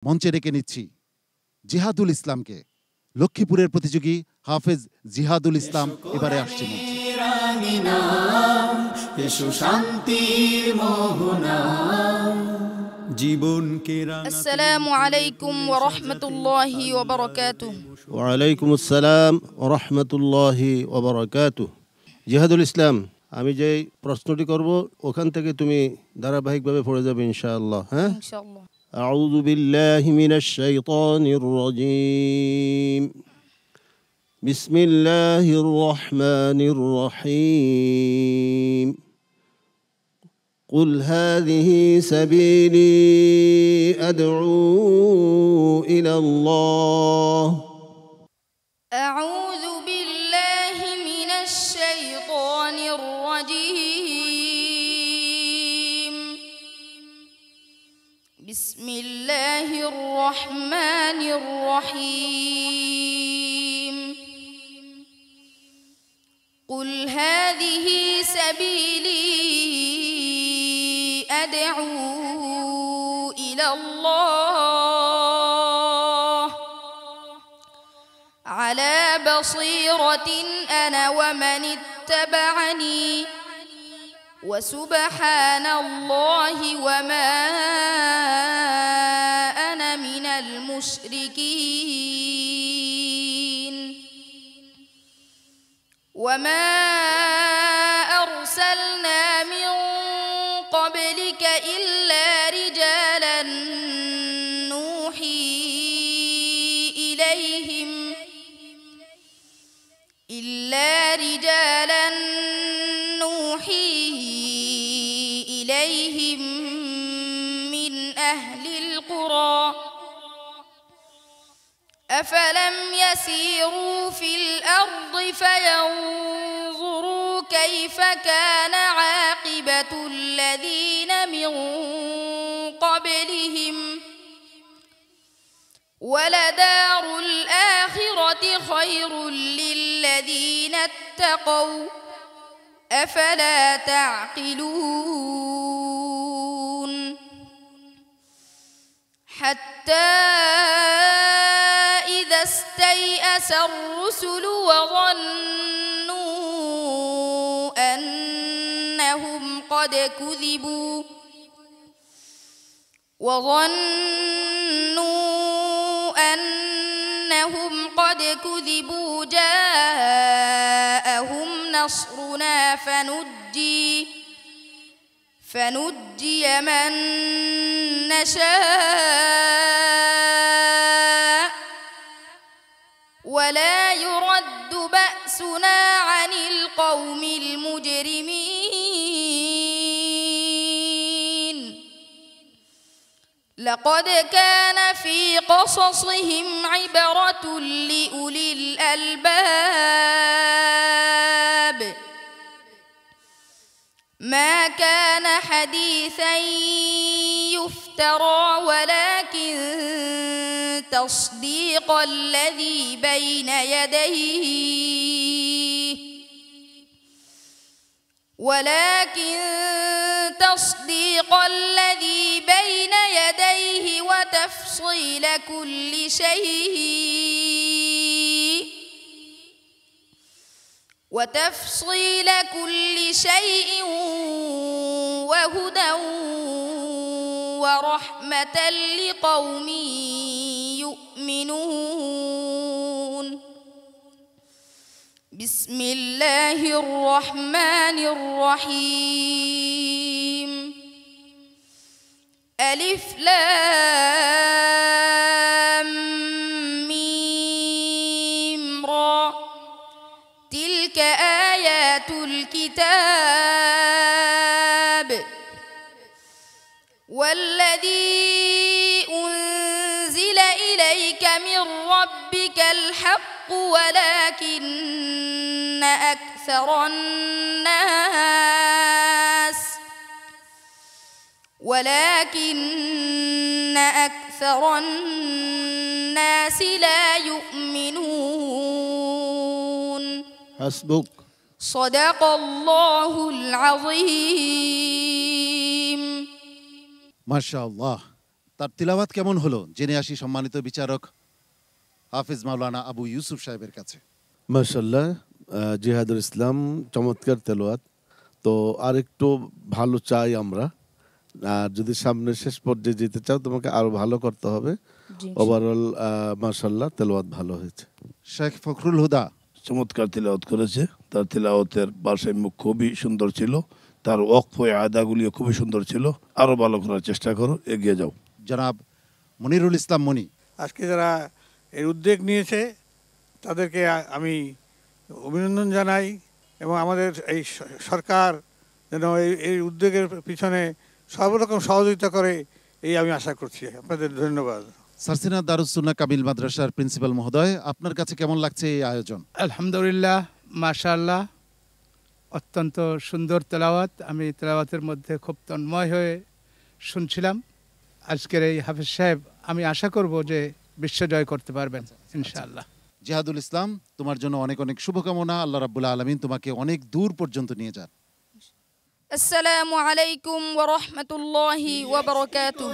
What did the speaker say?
মঞ্চে ডেকে নিচ্ছি জিহাদুল ইসলামকে। লক্ষ্মীপুরের প্রতিযোগী হাফেজ জিহাদুল ইসলাম এবারে আসছে মঞ্চে। আসসালামু আলাইকুম ওয়া রাহমাতুল্লাহি ওয়া বারাকাতুহু। ওয়া আলাইকুম আসসালাম ওয়া রাহমাতুল্লাহি ওয়া বারাকাতুহু। জিহাদুল ইসলাম, আমি যে প্রশ্নটি করব ওখান থেকে তুমি ধারাবাহিকভাবে পড়ে যাবে ইনশাআল্লাহ। হ্যাঁ, ইনশাআল্লাহ। আউযু বিল্লাহি মিনাশ শাইতানির রাজীম। বিসমিল্লাহির রহমানির রহিম। قل هذه سبيلي أدعو إلى الله. أعوذ بالله من الشيطان الرجيم. بسم الله الرحمن الرحيم. قل هذه سبيلي أدعو إلى الله على بصيرة أنا ومن اتبعني وسبحان الله وما أنا من المشركين. وما أرسلنا من قبلك إلا رجالا نوحي إليهم من أهل القرى. أفلم يسيروا في الأرض فينظروا كيف كان عاقبة الذين من قبلهم ولدار الآخرة خير للذين اتقوا أفلا تعقلون. حتى إذا استيأس الرسل وظنوا أنهم قد كذبوا جاءهم نصرنا فنجي من نشاء ولا يرد بأسنا عن القوم المجرمين. لقد كان في قصصهم عبرة لأولي الألباب. ما كان حديثا يفترى ولكن تصديق الذي بين يديه وتفصيل كل شيء وهدى ورحمة لقوم يؤمنون. بسم الله الرحمن الرحيم. ألف لام ميم را. تلك آيات الكتاب والذي أنزل إليك من ربك الحق ولكن أكثر الناس لا يؤمنون. حسبك. صدق الله العظيم. মাশাআল্লাহ, তার তিলাওয়াত কেমন হলো জেনে আসি সম্মানিত বিচারক হাফেজ মাওলানা আবু ইউসুফ সাহেবের কাছে। মাশাল্লাহ, জিহাদুল ইসলাম চমৎকার তেলাওয়াত। তো আর একটু ভালো চাই আমরা, আর যদি সামনে শেষ পর্যায়ে যেতে চাও তোমাকে আরো ভালো করতে হবে। ওভারঅল মাশাল্লাহ তেলাওয়াত ভালো হয়েছে। শেখ ফখরুল হুদা চমৎকার তিলাওয়াত করেছে। তার তিলাওয়াতের ভারসাম্য খুবই সুন্দর ছিল, তার ওয়াকফ আয়াতগুলিও খুবই সুন্দর ছিল। আরো ভালো করার চেষ্টা করো, এগিয়ে যাও। জনাব মনিরুল ইসলাম মনি, আজকে যারা এর উদ্যোগ নিয়েছে তাদেরকে আমি অভিনন্দন জানাই, এবং আমাদের এই সরকার যেন এই উদ্যোগের পিছনে সর্বরকম সহযোগিতা করে এই আমি আশা করছি। আপনাদের ধন্যবাদ। সারসিনা দারুস-সুন্নাহ কামিল মাদ্রাসার প্রিন্সিপাল মহোদয়, আপনার কাছে কেমন লাগছে এই আয়োজন? আলহামদুলিল্লাহ, মাশাআল্লাহ, অত্যন্ত সুন্দর তেলাওয়াত। আমি তেলাওয়াতের মধ্যে খুব তন্ময় হয়ে শুনছিলাম। আজকের এই হাফেজ সাহেব, আমি আশা করব যে বিশ্বজয় করতে পারবেন ইনশাআল্লাহ। জিহাদুল ইসলাম, তোমার জন্য অনেক অনেক শুভকামনা। আল্লাহ রাব্বুল আলামিন তোমাকে অনেক দূর পর্যন্ত নিয়ে যান। আসসালামু আলাইকুম ওয়া রাহমাতুল্লাহি ওয়া বারাকাতুহু।